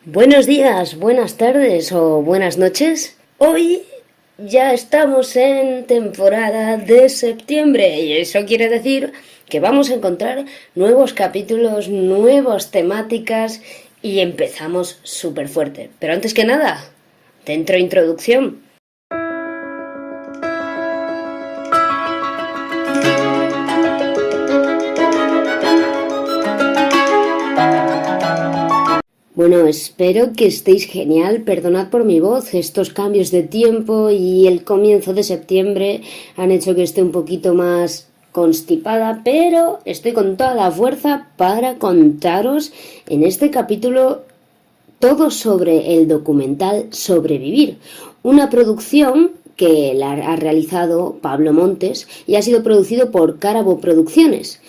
Buenos días, buenas tardes o buenas noches. Hoy ya estamos en temporada de septiembre y eso quiere decir que vamos a encontrar nuevos capítulos, nuevas temáticas y empezamos súper fuerte. Pero antes que nada, dentro introducción. Bueno, espero que estéis genial. Perdonad por mi voz, estos cambios de tiempo y el comienzo de septiembre han hecho que esté un poquito más constipada, pero estoy con toda la fuerza para contaros en este capítulo todo sobre el documental Sobrevivir, una producción que la ha realizado Pablo Montes y ha sido producido por Cárabo Producciones.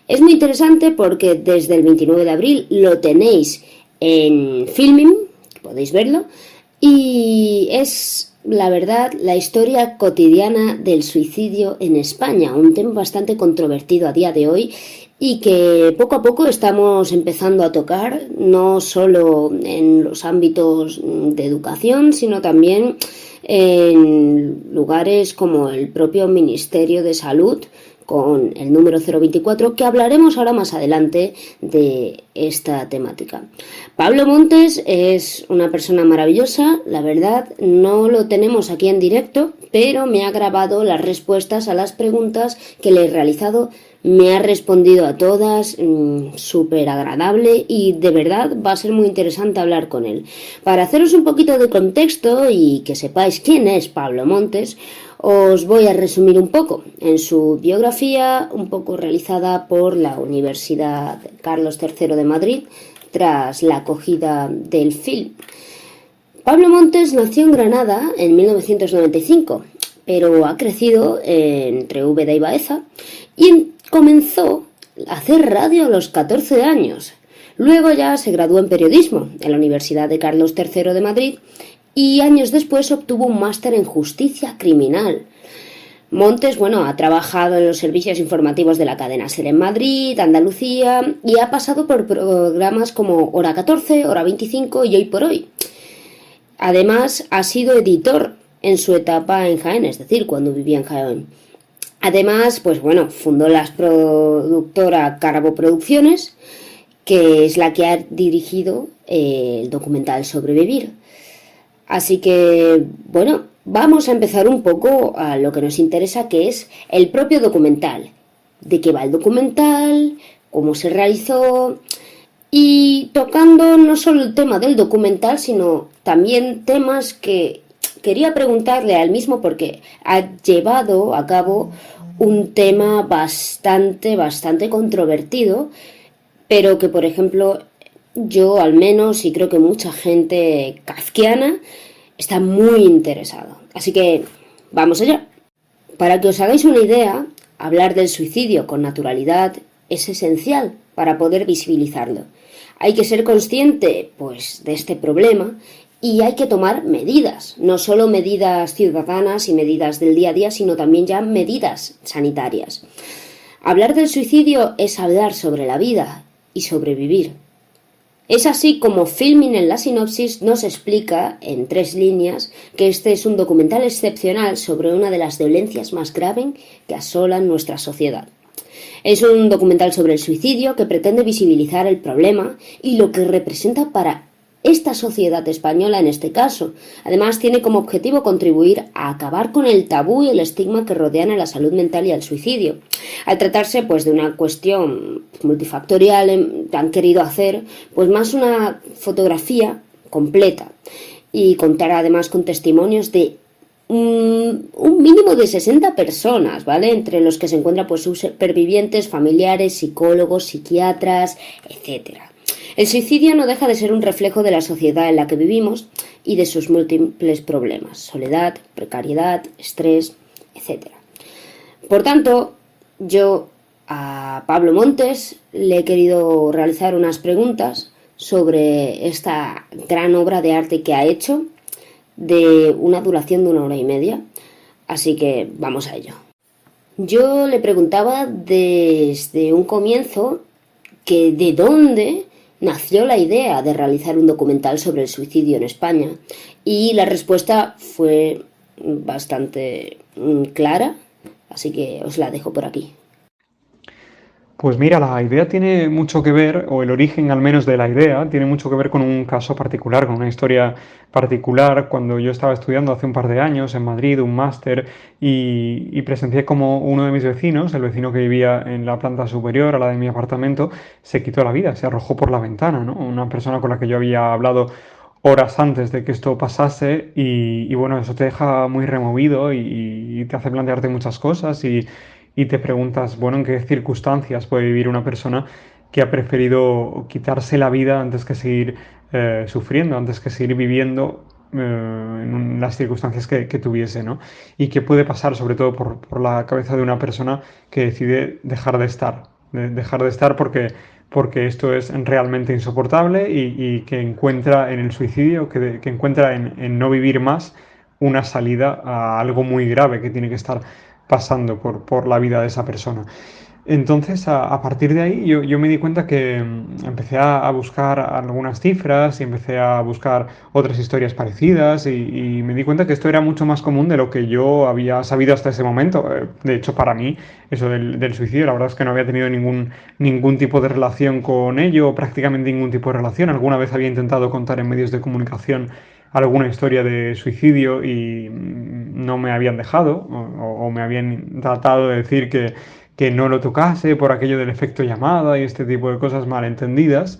Es muy interesante porque desde el 29 de abril lo tenéis en Filmin, podéis verlo, y es, la verdad, la historia cotidiana del suicidio en España, un tema bastante controvertido a día de hoy y que poco a poco estamos empezando a tocar, no solo en los ámbitos de educación, sino también en lugares como el propio Ministerio de Salud, con el número 024, que hablaremos ahora más adelante de esta temática. Pablo Montes es una persona maravillosa, la verdad, no lo tenemos aquí en directo, pero me ha grabado las respuestas a las preguntas que le he realizado, me ha respondido a todas, súper agradable y de verdad va a ser muy interesante hablar con él. Para haceros un poquito de contexto y que sepáis quién es Pablo Montes, os voy a resumir un poco en su biografía, un poco realizada por la Universidad Carlos III de Madrid, tras la acogida del film. Pablo Montes nació en Granada en 1995, pero ha crecido entre Úbeda y Baeza y comenzó a hacer radio a los 14 años. Luego ya se graduó en periodismo en la Universidad de Carlos III de Madrid y años después obtuvo un máster en justicia criminal. Montes, ha trabajado en los servicios informativos de la cadena SER en Madrid, Andalucía y ha pasado por programas como Hora 14, Hora 25 y Hoy por Hoy. Además, ha sido editor en su etapa en Jaén, es decir, cuando vivía en Jaén. Además, fundó la productora Cárabo Producciones, que es la que ha dirigido el documental Sobrevivir. Así que, vamos a empezar un poco a lo que nos interesa, que es el propio documental. ¿De qué va el documental? ¿Cómo se realizó? Y tocando no solo el tema del documental, sino también temas que quería preguntarle al mismo porque ha llevado a cabo un tema bastante controvertido, pero que, por ejemplo, yo al menos, y creo que mucha gente kafkiana, está muy interesado. Así que vamos allá. Para que os hagáis una idea, hablar del suicidio con naturalidad es esencial para poder visibilizarlo. Hay que ser consciente, de este problema y hay que tomar medidas, no solo medidas ciudadanas y medidas del día a día, sino también ya medidas sanitarias. Hablar del suicidio es hablar sobre la vida y sobrevivir. Es así como Filmin en la sinopsis nos explica, en 3 líneas, que este es un documental excepcional sobre una de las dolencias más graves que asolan nuestra sociedad. Es un documental sobre el suicidio que pretende visibilizar el problema y lo que representa para esta sociedad española en este caso. Además, tiene como objetivo contribuir a acabar con el tabú y el estigma que rodean a la salud mental y al suicidio. Al tratarse de una cuestión multifactorial, han querido hacer más una fotografía completa y contar además con testimonios de un mínimo de 60 personas, ¿vale? Entre los que se encuentran supervivientes, familiares, psicólogos, psiquiatras, etcétera. El suicidio no deja de ser un reflejo de la sociedad en la que vivimos y de sus múltiples problemas: soledad, precariedad, estrés, etc. Por tanto, yo a Pablo Montes le he querido realizar unas preguntas sobre esta gran obra de arte que ha hecho, de una duración de 1 hora y media. Así que vamos a ello. Yo le preguntaba desde un comienzo que de dónde nació la idea de realizar un documental sobre el suicidio en España y la respuesta fue bastante clara, así que os la dejo por aquí. Pues mira, la idea tiene mucho que ver, o el origen al menos de la idea, tiene mucho que ver con un caso particular, con una historia particular. Cuando yo estaba estudiando hace un par de años en Madrid, un máster, y presencié como uno de mis vecinos, el vecino que vivía en la planta superior a la de mi apartamento, se quitó la vida, se arrojó por la ventana, ¿no? Una persona con la que yo había hablado horas antes de que esto pasase y bueno, eso te deja muy removido y te hace plantearte muchas cosas y te preguntas, bueno, ¿en qué circunstancias puede vivir una persona que ha preferido quitarse la vida antes que seguir sufriendo, antes que seguir viviendo en las circunstancias que tuviese, ¿no? Y qué puede pasar, sobre todo, por la cabeza de una persona que decide dejar de estar, dejar de estar porque esto es realmente insoportable y que encuentra en el suicidio, que encuentra en no vivir más una salida a algo muy grave que tiene que estar pasando por la vida de esa persona. Entonces, a partir de ahí, yo me di cuenta que empecé a buscar algunas cifras y empecé a buscar otras historias parecidas y me di cuenta que esto era mucho más común de lo que yo había sabido hasta ese momento. De hecho, para mí, eso del suicidio, la verdad es que no había tenido ningún tipo de relación con ello, prácticamente ningún tipo de relación. Alguna vez había intentado contar en medios de comunicación alguna historia de suicidio y no me habían dejado o me habían tratado de decir que no lo tocase por aquello del efecto llamada y este tipo de cosas malentendidas.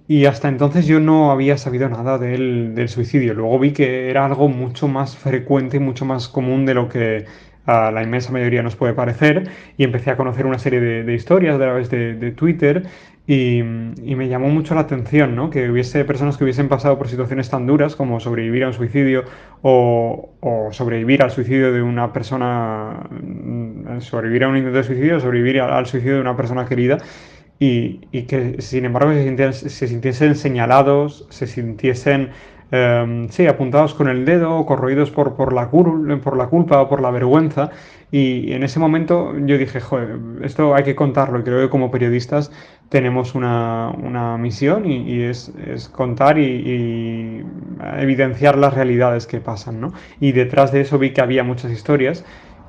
Y hasta entonces yo no había sabido nada del suicidio. Luego vi que era algo mucho más frecuente y mucho más común de lo que a la inmensa mayoría nos puede parecer. Y empecé a conocer una serie de historias a través de Twitter y me llamó mucho la atención, ¿no? Que hubiese personas que hubiesen pasado por situaciones tan duras como sobrevivir a un suicidio o sobrevivir al suicidio de una persona, sobrevivir a un intento de suicidio, sobrevivir al suicidio de una persona querida y que sin embargo se sintiesen señalados, se sintiesen sí, apuntados con el dedo, corroídos por la culpa o por la vergüenza. Y en ese momento yo dije, joder, esto hay que contarlo. Y creo que como periodistas tenemos una misión y es contar y evidenciar las realidades que pasan, ¿no? Y detrás de eso vi que había muchas historias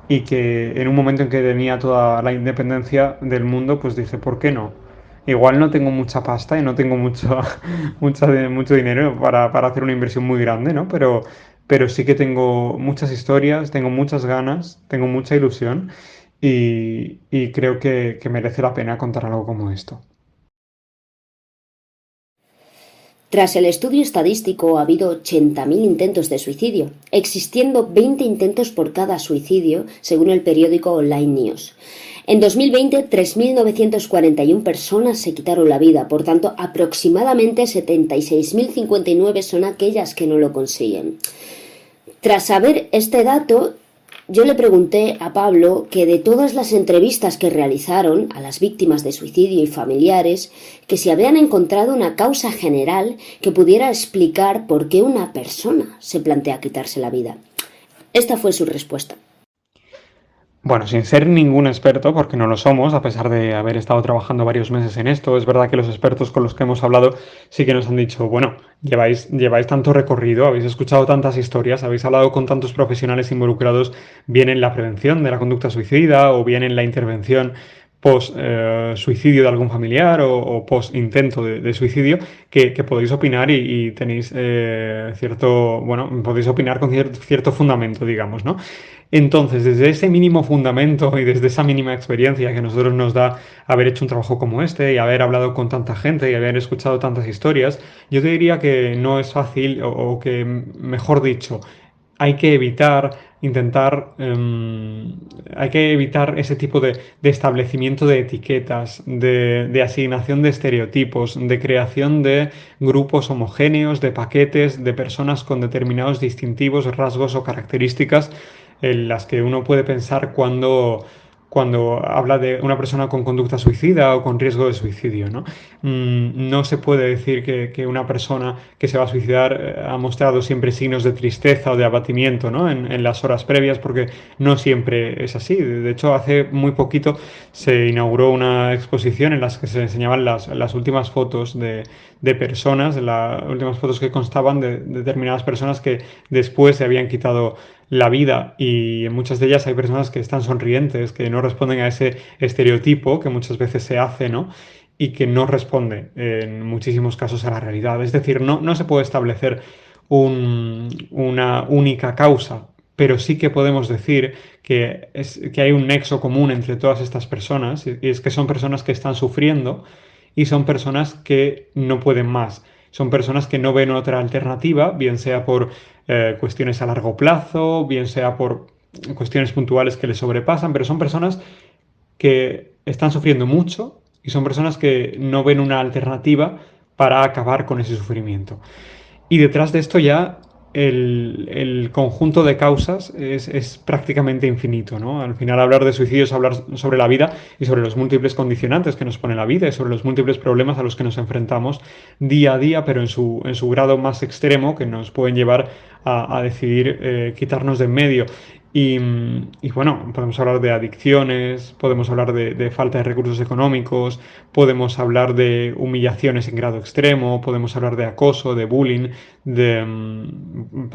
y que en un momento en que tenía toda la independencia del mundo, pues dije, ¿por qué no? Igual no tengo mucha pasta y no tengo mucho dinero para hacer una inversión muy grande, ¿no? Pero sí que tengo muchas historias, tengo muchas ganas, tengo mucha ilusión y creo que merece la pena contar algo como esto. Tras el estudio estadístico ha habido 80.000 intentos de suicidio, existiendo 20 intentos por cada suicidio, según el periódico Online News. En 2020, 3.941 personas se quitaron la vida, por tanto, aproximadamente 76.059 son aquellas que no lo consiguen. Tras saber este dato, yo le pregunté a Pablo que de todas las entrevistas que realizaron a las víctimas de suicidio y familiares, que si habían encontrado una causa general que pudiera explicar por qué una persona se plantea quitarse la vida. Esta fue su respuesta. Bueno, sin ser ningún experto, porque no lo somos, a pesar de haber estado trabajando varios meses en esto, es verdad que los expertos con los que hemos hablado sí que nos han dicho, bueno, lleváis tanto recorrido, habéis escuchado tantas historias, habéis hablado con tantos profesionales involucrados, bien en la prevención de la conducta suicida o bien en la intervención post suicidio de algún familiar o post intento de suicidio, que podéis opinar y tenéis cierto, bueno, podéis opinar con cierto fundamento, digamos, ¿no? Entonces, desde ese mínimo fundamento y desde esa mínima experiencia que a nosotros nos da haber hecho un trabajo como este y haber hablado con tanta gente y haber escuchado tantas historias, yo te diría que no es fácil o que, mejor dicho, hay que evitar hay que evitar ese tipo de establecimiento de etiquetas, de asignación de estereotipos, de creación de grupos homogéneos, de paquetes, de personas con determinados distintivos, rasgos o características en las que uno puede pensar cuando habla de una persona con conducta suicida o con riesgo de suicidio, ¿no? No se puede decir que una persona que se va a suicidar ha mostrado siempre signos de tristeza o de abatimiento, ¿no? En las horas previas, porque no siempre es así. De hecho, hace muy poquito se inauguró una exposición en la que se enseñaban las últimas fotos de personas, las últimas fotos que constaban de determinadas personas que después se habían quitado la vida, y en muchas de ellas hay personas que están sonrientes, que no responden a ese estereotipo que muchas veces se hace, ¿no? Y que no responde en muchísimos casos a la realidad. Es decir, no se puede establecer una única causa, pero sí que podemos decir que hay un nexo común entre todas estas personas, y es que son personas que están sufriendo y son personas que no pueden más. Son personas que no ven otra alternativa, bien sea por cuestiones a largo plazo, bien sea por cuestiones puntuales que les sobrepasan, pero son personas que están sufriendo mucho y son personas que no ven una alternativa para acabar con ese sufrimiento. Y detrás de esto ya el conjunto de causas es prácticamente infinito, ¿no? Al final hablar de suicidio es hablar sobre la vida y sobre los múltiples condicionantes que nos pone la vida y sobre los múltiples problemas a los que nos enfrentamos día a día, pero en su grado más extremo, que nos pueden llevar a decidir quitarnos de en medio. Y bueno, podemos hablar de adicciones, podemos hablar de falta de recursos económicos, podemos hablar de humillaciones en grado extremo, podemos hablar de acoso, de bullying,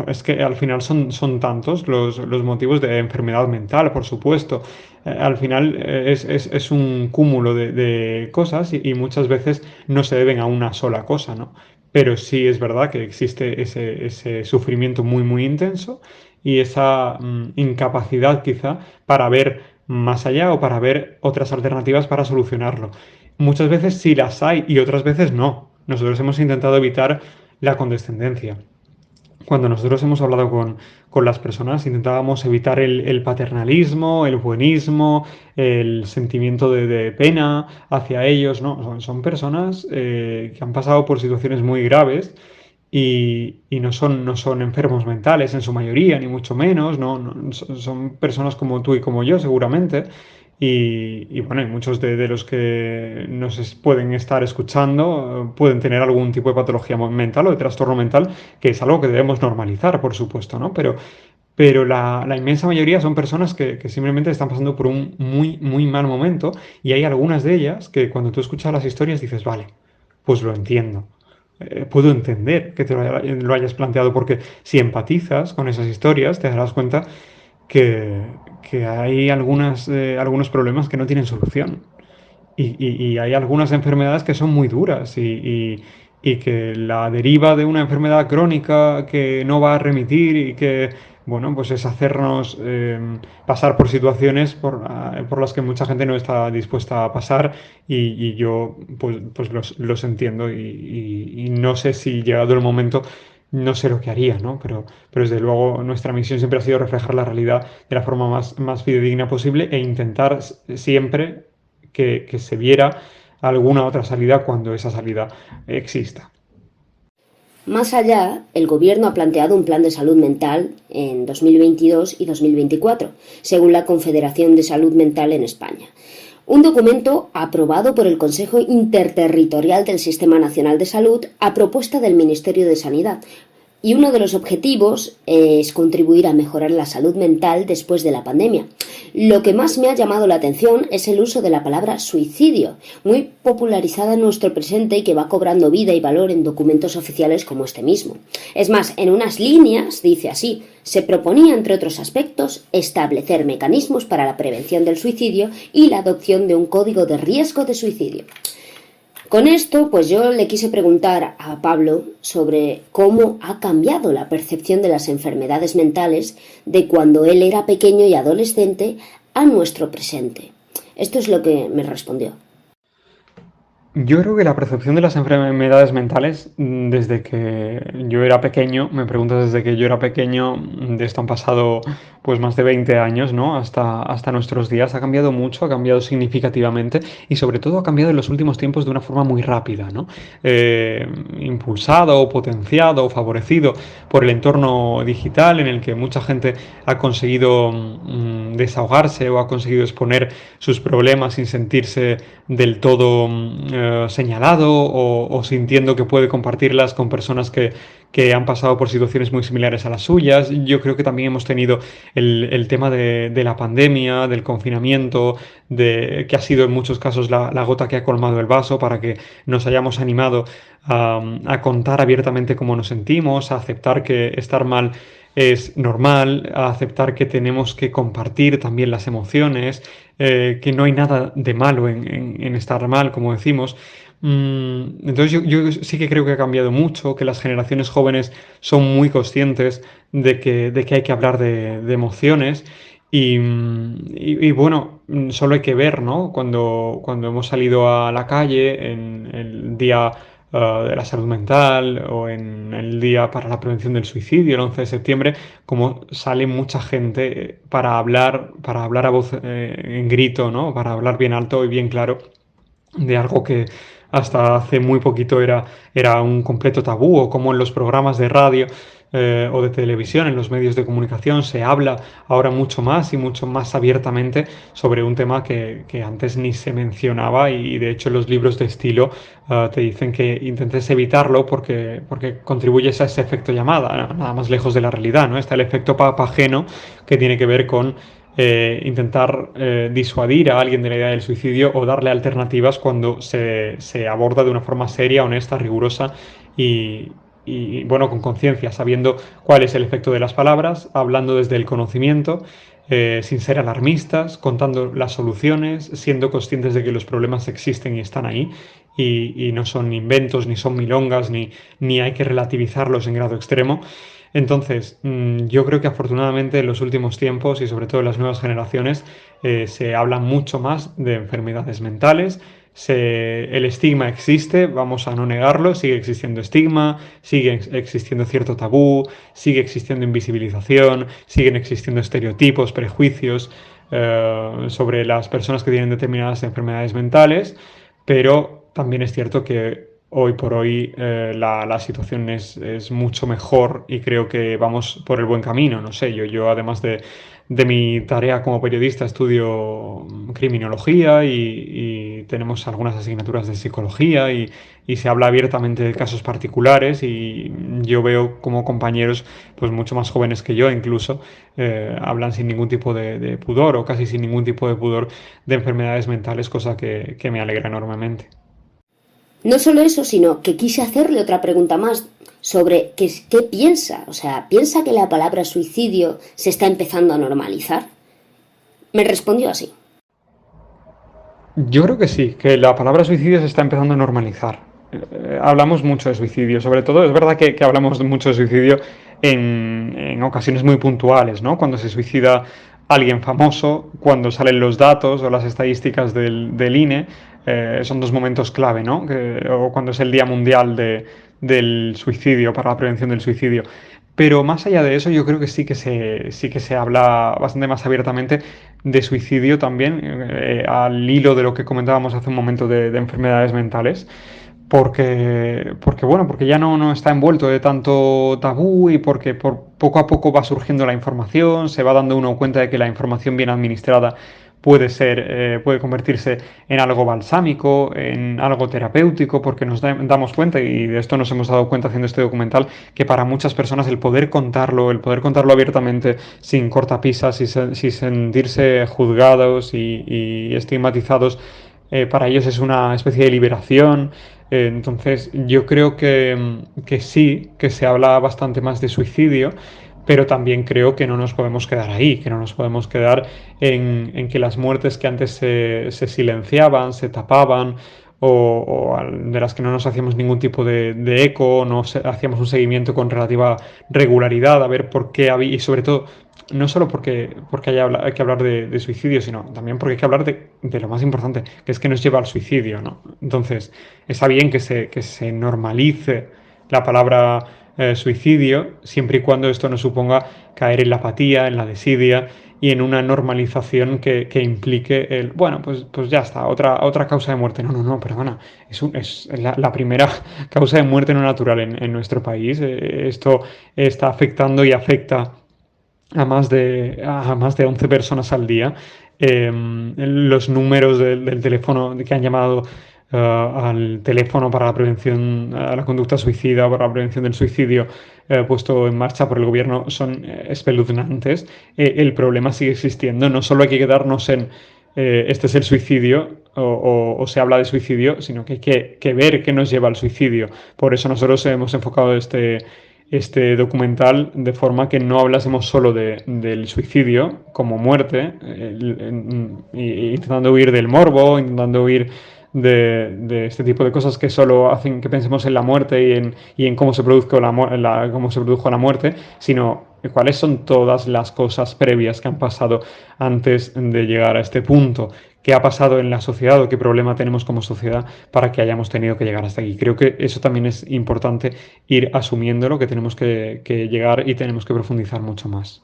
es que al final son tantos los motivos de enfermedad mental, por supuesto. Al final es un cúmulo de cosas y muchas veces no se deben a una sola cosa, ¿no? Pero sí es verdad que existe ese sufrimiento muy, muy intenso y esa incapacidad quizá para ver más allá o para ver otras alternativas para solucionarlo. Muchas veces sí las hay y otras veces no. Nosotros hemos intentado evitar la condescendencia. Cuando nosotros hemos hablado con las personas, intentábamos evitar el paternalismo, el buenismo, el sentimiento de pena hacia ellos, ¿no? Son personas que han pasado por situaciones muy graves y no son enfermos mentales en su mayoría, ni mucho menos, son personas como tú y como yo, seguramente. Y bueno, y muchos de los que pueden estar escuchando pueden tener algún tipo de patología mental o de trastorno mental, que es algo que debemos normalizar, por supuesto, ¿no? Pero la inmensa mayoría son personas que simplemente están pasando por un muy, muy mal momento, y hay algunas de ellas que cuando tú escuchas las historias dices, vale, pues lo entiendo. Puedo entender que lo hayas planteado, porque si empatizas con esas historias te darás cuenta que, que hay algunos problemas que no tienen solución. Y hay algunas enfermedades que son muy duras y que la deriva de una enfermedad crónica que no va a remitir y que, bueno, pues es hacernos pasar por situaciones por las que mucha gente no está dispuesta a pasar, y yo pues los entiendo y no sé si llegado el momento no sé lo que haría, ¿no? Pero desde luego nuestra misión siempre ha sido reflejar la realidad de la forma más fidedigna posible e intentar siempre que se viera alguna otra salida cuando esa salida exista. Más allá, el Gobierno ha planteado un plan de salud mental en 2022 y 2024, según la Confederación de Salud Mental en España. Un documento aprobado por el Consejo Interterritorial del Sistema Nacional de Salud a propuesta del Ministerio de Sanidad. Y uno de los objetivos es contribuir a mejorar la salud mental después de la pandemia. Lo que más me ha llamado la atención es el uso de la palabra suicidio, muy popularizada en nuestro presente y que va cobrando vida y valor en documentos oficiales como este mismo. Es más, en unas líneas dice así: se proponía, entre otros aspectos, establecer mecanismos para la prevención del suicidio y la adopción de un código de riesgo de suicidio. Con esto, pues yo le quise preguntar a Pablo sobre cómo ha cambiado la percepción de las enfermedades mentales de cuando él era pequeño y adolescente a nuestro presente. Esto es lo que me respondió. Yo creo que la percepción de las enfermedades mentales, desde que yo era pequeño, me preguntas desde que yo era pequeño, de esto han pasado pues más de 20 años, ¿no? Hasta nuestros días, ha cambiado mucho, ha cambiado significativamente y sobre todo ha cambiado en los últimos tiempos de una forma muy rápida, ¿no? Impulsado, potenciado, favorecido por el entorno digital en el que mucha gente ha conseguido desahogarse o ha conseguido exponer sus problemas sin sentirse del todo señalado o sintiendo que puede compartirlas con personas que han pasado por situaciones muy similares a las suyas. Yo creo que también hemos tenido el tema de la pandemia, del confinamiento, que ha sido en muchos casos la gota que ha colmado el vaso para que nos hayamos animado a contar abiertamente cómo nos sentimos, a aceptar que estar mal es normal, a aceptar que tenemos que compartir también las emociones, que no hay nada de malo en estar mal, como decimos. Entonces yo sí que creo que ha cambiado mucho, que las generaciones jóvenes son muy conscientes de que hay que hablar de emociones y bueno, solo hay que ver, ¿no? Cuando hemos salido a la calle en el día de la salud mental o en el día para la prevención del suicidio, el 11 de septiembre, como sale mucha gente para hablar a voz en grito, ¿no? Para hablar bien alto y bien claro de algo que hasta hace muy poquito era un completo tabú, o como en los programas de radio o de televisión, en los medios de comunicación, se habla ahora mucho más y mucho más abiertamente sobre un tema que antes ni se mencionaba y de hecho los libros de estilo te dicen que intentes evitarlo porque contribuyes a ese efecto llamada, ¿no? Nada más lejos de la realidad, ¿no? Está el efecto papageno que tiene que ver con intentar disuadir a alguien de la idea del suicidio o darle alternativas cuando se aborda de una forma seria, honesta, rigurosa y bueno, con conciencia, sabiendo cuál es el efecto de las palabras, hablando desde el conocimiento, sin ser alarmistas, contando las soluciones, siendo conscientes de que los problemas existen y están ahí y no son inventos, ni son milongas, ni hay que relativizarlos en grado extremo. Entonces, yo creo que afortunadamente en los últimos tiempos y sobre todo en las nuevas generaciones se habla mucho más de enfermedades mentales. El estigma existe, vamos a no negarlo, sigue existiendo estigma, sigue existiendo cierto tabú, sigue existiendo invisibilización, siguen existiendo estereotipos, prejuicios sobre las personas que tienen determinadas enfermedades mentales, pero también es cierto que hoy por hoy la situación es mucho mejor y creo que vamos por el buen camino. No sé, yo además de mi tarea como periodista estudio criminología y tenemos algunas asignaturas de psicología y se habla abiertamente de casos particulares y yo veo como compañeros pues mucho más jóvenes que yo incluso hablan sin ningún tipo de pudor o casi sin ningún tipo de pudor de enfermedades mentales, cosa que me alegra enormemente. No solo eso, sino que quise hacerle otra pregunta más sobre qué piensa. O sea, ¿piensa que la palabra suicidio se está empezando a normalizar? Me respondió así. Yo creo que sí, que la palabra suicidio se está empezando a normalizar. Hablamos mucho de suicidio, sobre todo es verdad que hablamos mucho de suicidio en ocasiones muy puntuales, ¿no? Cuando se suicida alguien famoso, cuando salen los datos o las estadísticas del INE, son dos momentos clave, ¿no? O cuando es el Día Mundial del Suicidio, para la prevención del suicidio. Pero más allá de eso, yo creo que sí que se habla bastante más abiertamente de suicidio también, al hilo de lo que comentábamos hace un momento de enfermedades mentales, porque ya no está envuelto de tanto tabú y porque poco a poco va surgiendo la información, se va dando uno cuenta de que la información bien administrada puede convertirse en algo balsámico, en algo terapéutico, porque nos damos cuenta, y de esto nos hemos dado cuenta haciendo este documental, que para muchas personas el poder contarlo abiertamente, sin cortapisas, sin sentirse juzgados y estigmatizados, para ellos es una especie de liberación. Entonces, yo creo que sí, que se habla bastante más de suicidio, pero también creo que no nos podemos quedar ahí, que no nos podemos quedar en que las muertes que antes se silenciaban, se tapaban, de las que no nos hacíamos ningún tipo de eco, no hacíamos un seguimiento con relativa regularidad, a ver por qué había, y sobre todo, no solo porque hay que hablar de suicidio, sino también porque hay que hablar de lo más importante, que es que nos lleva al suicidio, ¿no? Entonces, está bien que se normalice la palabra suicidio, siempre y cuando esto no suponga caer en la apatía, en la desidia y en una normalización que implique bueno, pues ya está, otra causa de muerte. No, perdona, es la primera causa de muerte no natural en nuestro país. Esto está afectando y afecta a más de 11 personas al día. Los números del teléfono que han llamado al teléfono para la prevención, a la conducta suicida, para la prevención del suicidio puesto en marcha por el gobierno son espeluznantes. El problema sigue existiendo. No solo hay que quedarnos en este es el suicidio o se habla de suicidio, sino que hay que ver qué nos lleva al suicidio. Por eso nosotros hemos enfocado este documental de forma que no hablásemos solo del suicidio como muerte, intentando huir del morbo, intentando huir de este tipo de cosas que solo hacen que pensemos en la muerte y en cómo se cómo se produjo la muerte, sino cuáles son todas las cosas previas que han pasado antes de llegar a este punto, qué ha pasado en la sociedad o qué problema tenemos como sociedad para que hayamos tenido que llegar hasta aquí. Creo que eso también es importante ir asumiéndolo, que tenemos que llegar y tenemos que profundizar mucho más.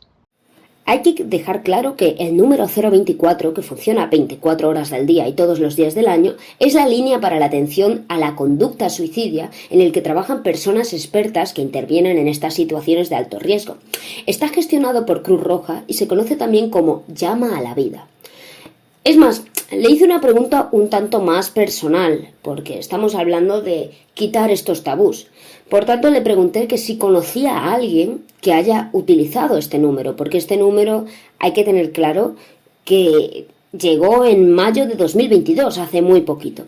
Hay que dejar claro que el número 024, que funciona 24 horas del día y todos los días del año, es la línea para la atención a la conducta suicidia en el que trabajan personas expertas que intervienen en estas situaciones de alto riesgo. Está gestionado por Cruz Roja y se conoce también como Llama a la Vida. Es más, le hice una pregunta un tanto más personal, porque estamos hablando de quitar estos tabús. Por tanto, le pregunté que si conocía a alguien que haya utilizado este número, porque este número hay que tener claro que llegó en mayo de 2022, hace muy poquito.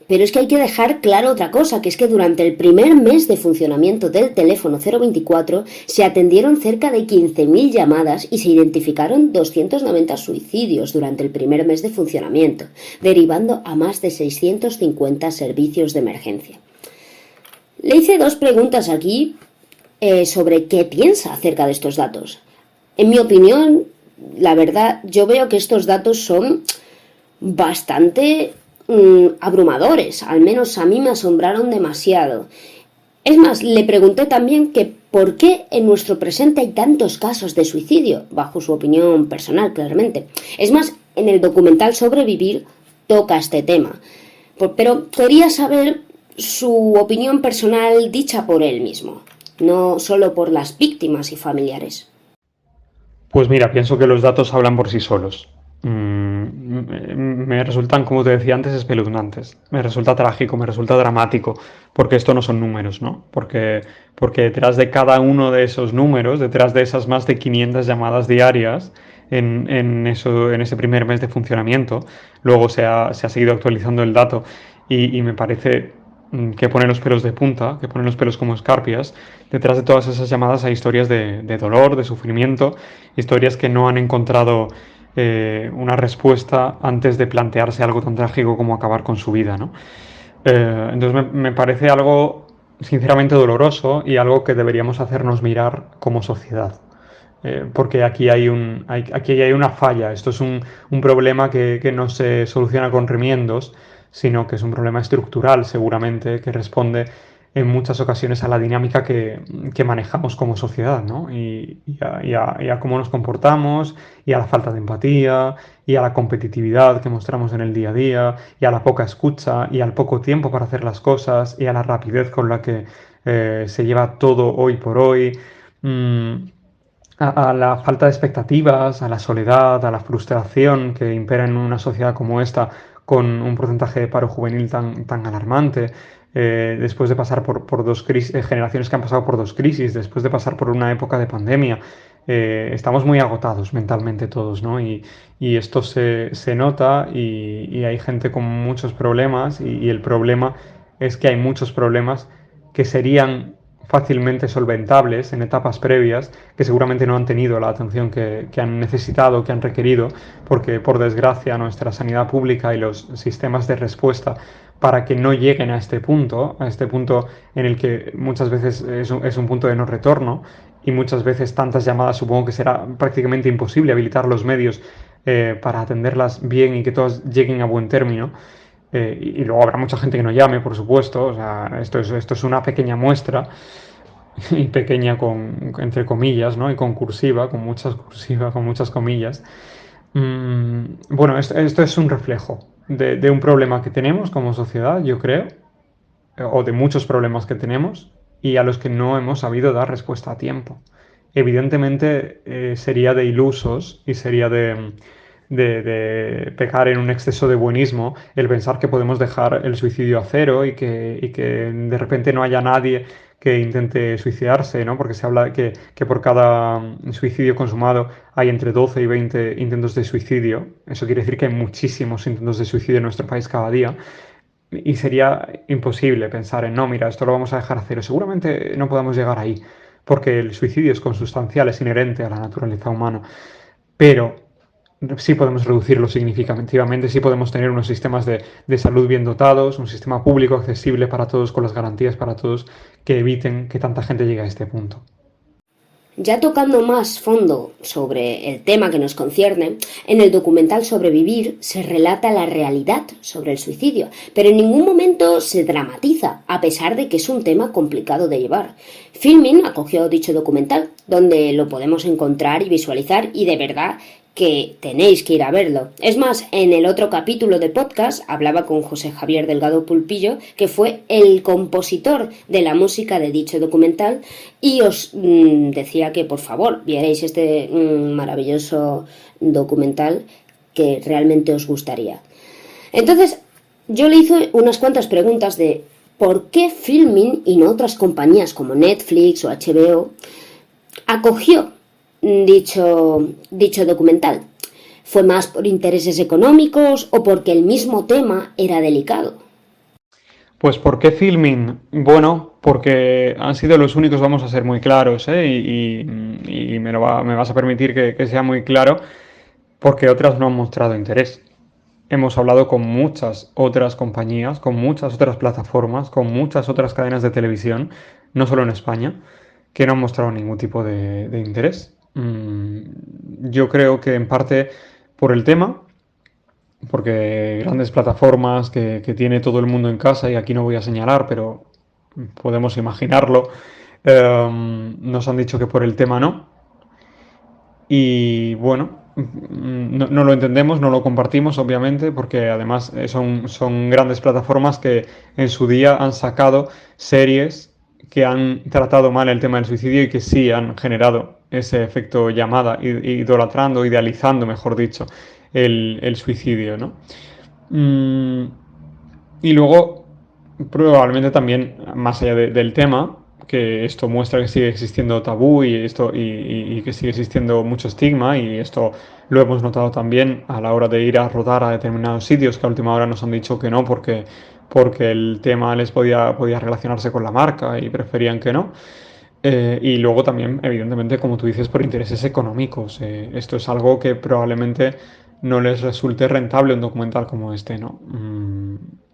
Pero es que hay que dejar claro otra cosa, que es que durante el primer mes de funcionamiento del teléfono 024 se atendieron cerca de 15.000 llamadas y se identificaron 290 suicidios durante el primer mes de funcionamiento, derivando a más de 650 servicios de emergencia. Le hice dos preguntas aquí sobre qué piensa acerca de estos datos. En mi opinión, la verdad, yo veo que estos datos son bastante abrumadores, al menos a mí me asombraron demasiado. Es más, le pregunté también que por qué en nuestro presente hay tantos casos de suicidio, bajo su opinión personal, claramente. Es más, en el documental Sobrevivir toca este tema, pero quería saber su opinión personal dicha por él mismo, no solo por las víctimas y familiares. Pues mira, pienso que los datos hablan por sí solos. Me resultan, como te decía antes, espeluznantes. Me resulta trágico, me resulta dramático, porque esto no son números, ¿no? Porque detrás de cada uno de esos números, detrás de esas más de 500 llamadas diarias en ese primer mes de funcionamiento, luego se ha seguido actualizando el dato y me parece que pone los pelos de punta, que pone los pelos como escarpias. Detrás de todas esas llamadas hay historias de dolor, de sufrimiento, historias que no han encontrado una respuesta antes de plantearse algo tan trágico como acabar con su vida, ¿no? Entonces me parece algo sinceramente doloroso y algo que deberíamos hacernos mirar como sociedad. Porque aquí hay una falla. Esto es un problema que no se soluciona con remiendos, sino que es un problema estructural, seguramente, que responde en muchas ocasiones a la dinámica que manejamos como sociedad, ¿no? Y a cómo nos comportamos, y a la falta de empatía, y a la competitividad que mostramos en el día a día, y a la poca escucha, y al poco tiempo para hacer las cosas, y a la rapidez con la que se lleva todo hoy por hoy. Mm, a la falta de expectativas, a la soledad, a la frustración que impera en una sociedad como esta, con un porcentaje de paro juvenil tan alarmante, después de pasar por dos crisis, generaciones que han pasado por dos crisis, después de pasar por una época de pandemia. Estamos muy agotados mentalmente todos, ¿no? Y esto se nota y hay gente con muchos problemas y el problema es que hay muchos problemas que serían fácilmente solventables en etapas previas que seguramente no han tenido la atención que han necesitado, que han requerido, porque por desgracia nuestra sanidad pública y los sistemas de respuesta para que no lleguen a este punto en el que muchas veces es un punto de no retorno y muchas veces tantas llamadas supongo que será prácticamente imposible habilitar los medios para atenderlas bien y que todas lleguen a buen término. Y luego habrá mucha gente que no llame, por supuesto. O sea, esto es una pequeña muestra, y pequeña entre comillas, ¿no? Y con cursiva, con muchas cursivas, con muchas comillas. Bueno, esto es un reflejo de un problema que tenemos como sociedad, yo creo, o de muchos problemas que tenemos y a los que no hemos sabido dar respuesta a tiempo. evidentemente sería de ilusos y sería de pecar en un exceso de buenismo el pensar que podemos dejar el suicidio a cero y que de repente no haya nadie que intente suicidarse, ¿no? Porque se habla que por cada suicidio consumado hay entre 12 y 20 intentos de suicidio. Eso quiere decir que hay muchísimos intentos de suicidio en nuestro país cada día. Y sería imposible pensar en, no, mira, esto lo vamos a dejar a cero. Seguramente no podamos llegar ahí, porque el suicidio es consustancial, es inherente a la naturaleza humana. Pero sí podemos reducirlo significativamente, sí podemos tener unos sistemas de salud bien dotados, un sistema público accesible para todos, con las garantías para todos, que eviten que tanta gente llegue a este punto. Ya tocando más fondo sobre el tema que nos concierne, en el documental Sobrevivir se relata la realidad sobre el suicidio, pero en ningún momento se dramatiza, a pesar de que es un tema complicado de llevar. Filmin acogió dicho documental, donde lo podemos encontrar y visualizar, y de verdad que tenéis que ir a verlo. Es más, en el otro capítulo de podcast hablaba con José Javier Delgado Pulpillo, que fue el compositor de la música de dicho documental, y os decía que por favor vierais este maravilloso documental, que realmente os gustaría. Entonces, yo le hice unas cuantas preguntas de por qué Filmin y no otras compañías como Netflix o HBO acogió dicho documental. ¿Fue más por intereses económicos o porque el mismo tema era delicado? Pues ¿por qué Filmin? Bueno, porque han sido los únicos, vamos a ser muy claros, ¿eh? Y me vas a permitir que sea muy claro, porque otras no han mostrado interés. Hemos hablado con muchas otras compañías, con muchas otras plataformas, con muchas otras cadenas de televisión, no solo en España, que no han mostrado ningún tipo de interés. Yo creo que en parte por el tema, porque grandes plataformas que tiene todo el mundo en casa, y aquí no voy a señalar, pero podemos imaginarlo, nos han dicho que por el tema no. Y bueno, no lo entendemos, no lo compartimos, obviamente, porque además son grandes plataformas que en su día han sacado series que han tratado mal el tema del suicidio y que sí han generado ese efecto llamada, idolatrando, idealizando, mejor dicho, el suicidio, ¿no? Mm, y luego, probablemente también, más allá del tema, que esto muestra que sigue existiendo tabú y que sigue existiendo mucho estigma, y esto lo hemos notado también a la hora de ir a rodar a determinados sitios, que a última hora nos han dicho que no porque el tema les podía relacionarse con la marca y preferían que no. Y luego también, evidentemente, como tú dices, por intereses económicos. Esto es algo que probablemente no les resulte rentable un documental como este, ¿no?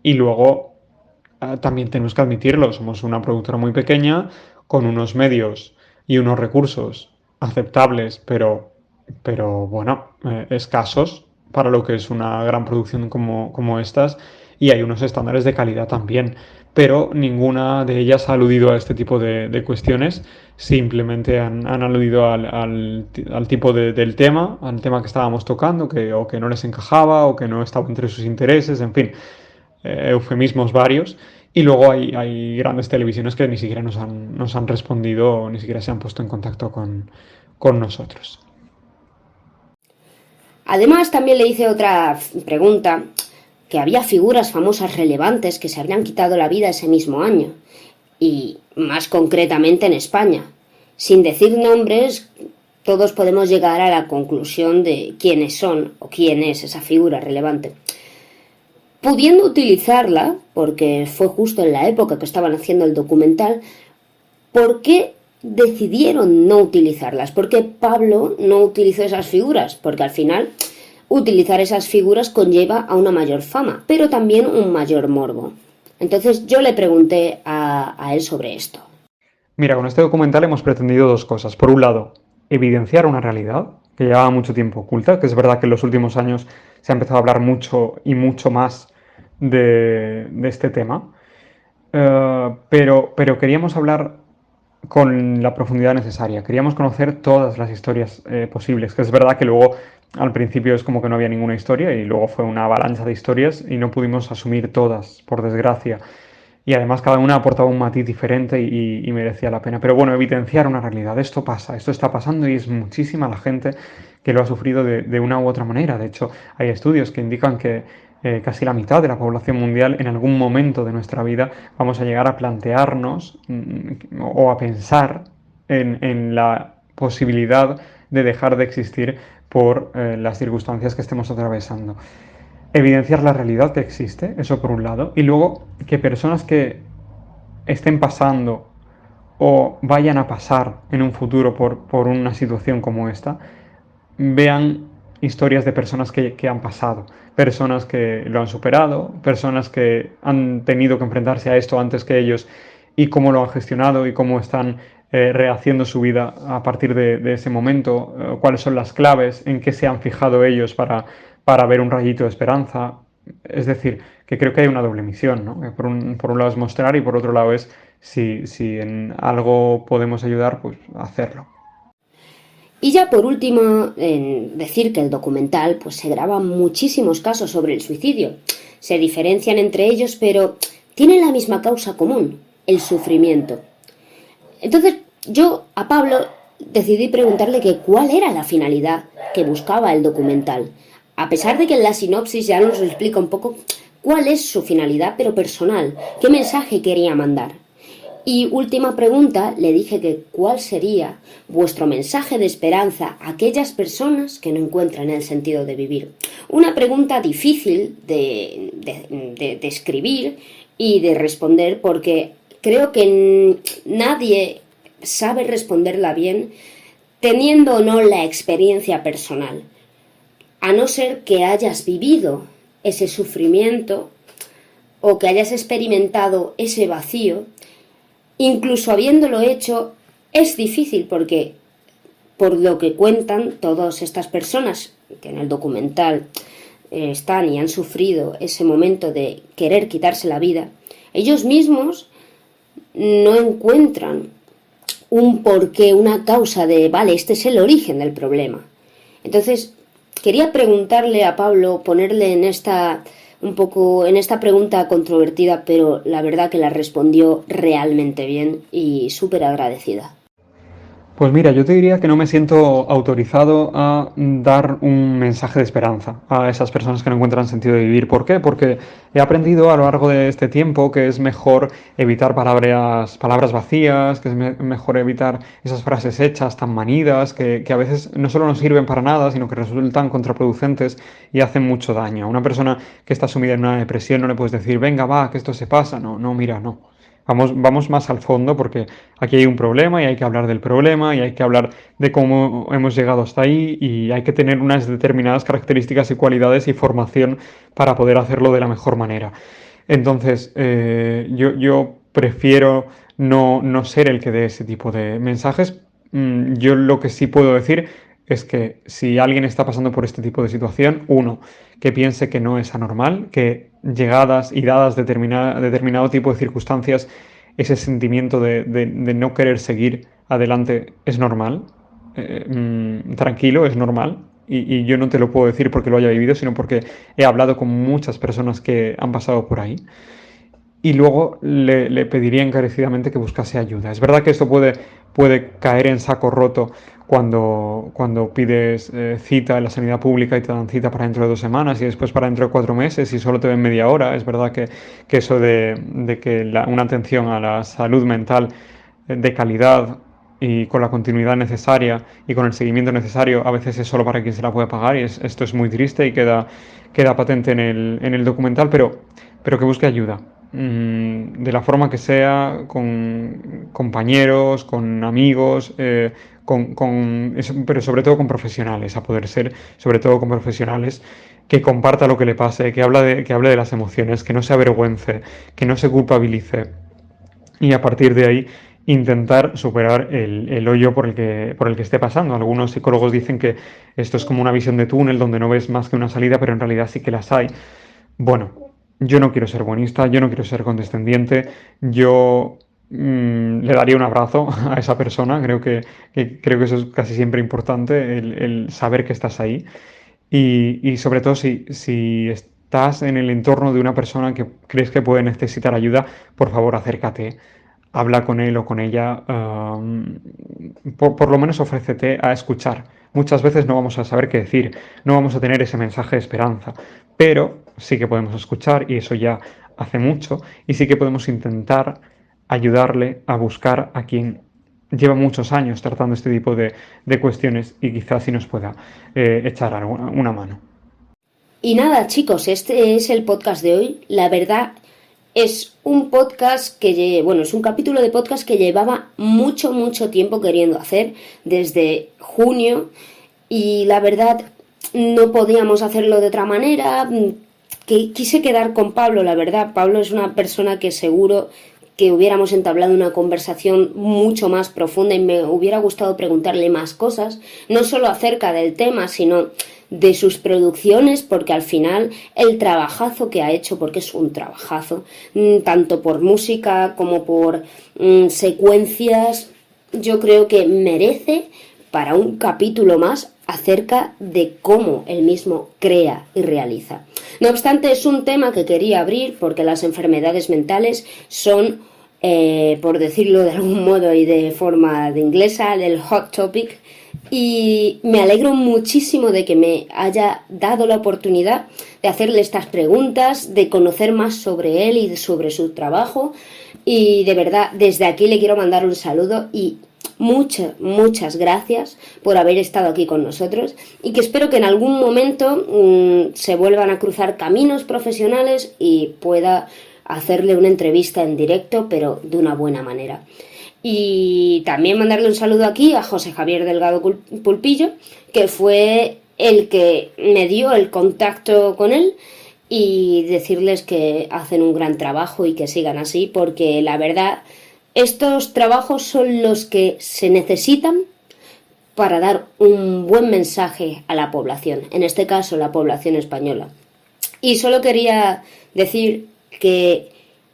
Y luego también tenemos que admitirlo, somos una productora muy pequeña, con unos medios y unos recursos aceptables, pero bueno, escasos para lo que es una gran producción como estas, y hay unos estándares de calidad también, pero ninguna de ellas ha aludido a este tipo de cuestiones, simplemente han aludido al tipo del tema, al tema que estábamos tocando, o que no les encajaba, o que no estaba entre sus intereses, en fin, eufemismos varios. Y luego hay grandes televisiones que ni siquiera nos han respondido, ni siquiera se han puesto en contacto con nosotros. Además, también le hice otra pregunta, que había figuras famosas relevantes que se habían quitado la vida ese mismo año, y más concretamente en España. Sin decir nombres, todos podemos llegar a la conclusión de quiénes son o quién es esa figura relevante. Pudiendo utilizarla, porque fue justo en la época que estaban haciendo el documental, ¿por qué decidieron no utilizarlas? ¿Por qué Pablo no utilizó esas figuras? Porque al final utilizar esas figuras conlleva a una mayor fama, pero también un mayor morbo. Entonces yo le pregunté a él sobre esto. Mira, con este documental hemos pretendido dos cosas. Por un lado, evidenciar una realidad que llevaba mucho tiempo oculta, que es verdad que en los últimos años se ha empezado a hablar mucho y mucho más de este tema, pero queríamos hablar con la profundidad necesaria. Queríamos conocer todas las historias posibles, que es verdad que luego al principio es como que no había ninguna historia y luego fue una avalancha de historias y no pudimos asumir todas, por desgracia. y además cada una aportaba un matiz diferente y merecía la pena. Pero bueno, evidenciar una realidad, esto pasa, esto está pasando y es muchísima la gente que lo ha sufrido de una u otra manera. De hecho, hay estudios que indican que casi la mitad de la población mundial en algún momento de nuestra vida vamos a llegar a plantearnos o a pensar en la posibilidad de dejar de existir por las circunstancias que estemos atravesando. Evidenciar la realidad que existe, eso por un lado, y luego que personas que estén pasando o vayan a pasar en un futuro por una situación como esta, vean historias de personas que han pasado, personas que lo han superado, personas que han tenido que enfrentarse a esto antes que ellos y cómo lo han gestionado y cómo están rehaciendo su vida a partir de ese momento, cuáles son las claves, en qué se han fijado ellos para ver un rayito de esperanza. Es decir, que creo que hay una doble misión, ¿no? Por un lado es mostrar y por otro lado es si en algo podemos ayudar, pues hacerlo. Y ya por último, en decir que el documental pues se graba muchísimos casos sobre el suicidio. Se diferencian entre ellos, pero tienen la misma causa común, el sufrimiento. Entonces yo a Pablo decidí preguntarle que cuál era la finalidad que buscaba el documental. A pesar de que en la sinopsis ya nos explica un poco cuál es su finalidad, pero personal, qué mensaje quería mandar. Y última pregunta, le dije que cuál sería vuestro mensaje de esperanza a aquellas personas que no encuentran el sentido de vivir. Una pregunta difícil de escribir y de responder, porque creo que nadie sabe responderla bien teniendo o no la experiencia personal, a no ser que hayas vivido ese sufrimiento o que hayas experimentado ese vacío. Incluso habiéndolo hecho, es difícil porque, por lo que cuentan todas estas personas que en el documental están y han sufrido ese momento de querer quitarse la vida, ellos mismos no encuentran un porqué, una causa de, vale, este es el origen del problema. Entonces, quería preguntarle a Pablo, ponerle un poco en esta pregunta controvertida, pero la verdad que la respondió realmente bien y súper agradecida. Pues mira, yo te diría que no me siento autorizado a dar un mensaje de esperanza a esas personas que no encuentran sentido de vivir. ¿Por qué? Porque he aprendido a lo largo de este tiempo que es mejor evitar palabras vacías, que es mejor evitar esas frases hechas tan manidas, que a veces no solo no sirven para nada, sino que resultan contraproducentes y hacen mucho daño. A una persona que está sumida en una depresión no le puedes decir, venga, va, que esto se pasa. No, no, mira, no. Vamos más al fondo porque aquí hay un problema y hay que hablar del problema y hay que hablar de cómo hemos llegado hasta ahí y hay que tener unas determinadas características y cualidades y formación para poder hacerlo de la mejor manera. Entonces, yo prefiero no ser el que dé ese tipo de mensajes. Yo lo que sí puedo decir es que si alguien está pasando por este tipo de situación, uno, que piense que no es anormal, que llegadas y dadas determinado tipo de circunstancias, ese sentimiento de no querer seguir adelante es normal, tranquilo, es normal. Y yo no te lo puedo decir porque lo haya vivido, sino porque he hablado con muchas personas que han pasado por ahí. Y luego le pediría encarecidamente que buscase ayuda. Es verdad que esto puede caer en saco roto cuando pides cita en la sanidad pública y te dan cita para dentro de 2 semanas y después para dentro de 4 meses y solo te ven media hora. Es verdad que eso de que una atención a la salud mental de calidad y con la continuidad necesaria y con el seguimiento necesario a veces es solo para quien se la puede pagar y esto es muy triste y queda patente en el documental, pero que busque ayuda de la forma que sea, con compañeros, con amigos, pero sobre todo con profesionales, a poder ser, sobre todo con profesionales, que comparta lo que le pase, que hable de las emociones, que no se avergüence, que no se culpabilice y a partir de ahí intentar superar el hoyo por el que esté pasando. Algunos psicólogos dicen que esto es como una visión de túnel donde no ves más que una salida, pero en realidad sí que las hay. Bueno, yo no quiero ser buenista, yo no quiero ser condescendiente, yo le daría un abrazo a esa persona, creo que eso es casi siempre importante, el saber que estás ahí y sobre todo si estás en el entorno de una persona que crees que puede necesitar ayuda, por favor acércate, habla con él o con ella, por lo menos ofrécete a escuchar. Muchas veces no vamos a saber qué decir, no vamos a tener ese mensaje de esperanza, pero sí que podemos escuchar y eso ya hace mucho y sí que podemos intentar ayudarle a buscar a quien lleva muchos años tratando este tipo de cuestiones y quizás sí nos pueda echar una mano. Y nada, chicos, este es el podcast de hoy. La verdad es un podcast bueno, es un capítulo de podcast que llevaba mucho, mucho tiempo queriendo hacer, desde junio, y la verdad no podíamos hacerlo de otra manera. Que quise quedar con Pablo, la verdad. Pablo es una persona que seguro que hubiéramos entablado una conversación mucho más profunda y me hubiera gustado preguntarle más cosas, no solo acerca del tema, sino de sus producciones, porque al final el trabajazo que ha hecho, porque es un trabajazo, tanto por música como por secuencias, yo creo que merece para un capítulo más acerca de cómo él mismo crea y realiza. No obstante, es un tema que quería abrir porque las enfermedades mentales son, por decirlo de algún modo y de forma de inglesa, el hot topic, y me alegro muchísimo de que me haya dado la oportunidad de hacerle estas preguntas, de conocer más sobre él y sobre su trabajo, y de verdad desde aquí le quiero mandar un saludo y muchas gracias por haber estado aquí con nosotros y que espero que en algún momento se vuelvan a cruzar caminos profesionales y pueda hacerle una entrevista en directo, pero de una buena manera. Y también mandarle un saludo aquí a José Javier Delgado Pulpillo, que fue el que me dio el contacto con él, y decirles que hacen un gran trabajo y que sigan así, porque la verdad estos trabajos son los que se necesitan para dar un buen mensaje a la población, en este caso la población española. Y solo quería decir que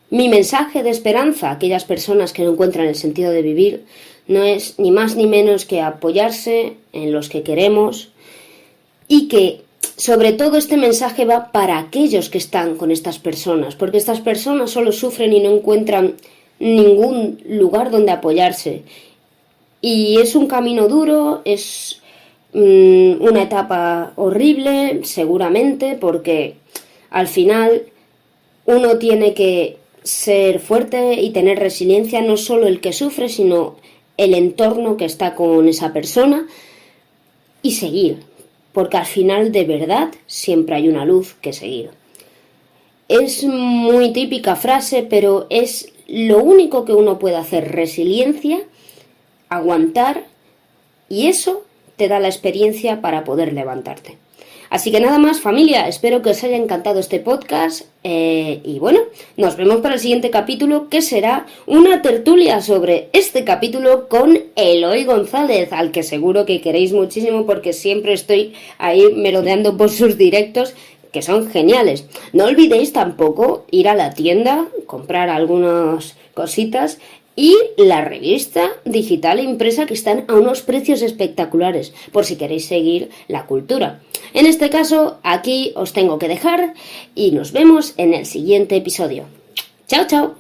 mi mensaje de esperanza a aquellas personas que no encuentran el sentido de vivir no es ni más ni menos que apoyarse en los que queremos, y que sobre todo este mensaje va para aquellos que están con estas personas, porque estas personas solo sufren y no encuentran ningún lugar donde apoyarse. Y es un camino duro, es una etapa horrible, seguramente, porque al final uno tiene que ser fuerte y tener resiliencia, no solo el que sufre, sino el entorno que está con esa persona, y seguir, porque al final de verdad siempre hay una luz que seguir. Es muy típica frase, pero es lo único que uno puede hacer: resiliencia, aguantar, y eso te da la experiencia para poder levantarte. Así que nada más, familia, espero que os haya encantado este podcast y bueno, nos vemos para el siguiente capítulo, que será una tertulia sobre este capítulo con Eloy González, al que seguro que queréis muchísimo porque siempre estoy ahí merodeando por sus directos, que son geniales. No olvidéis tampoco ir a la tienda, comprar algunas cositas, y la revista digital e impresa, que están a unos precios espectaculares, por si queréis seguir la cultura. En este caso, aquí os tengo que dejar y nos vemos en el siguiente episodio. ¡Chao, chao!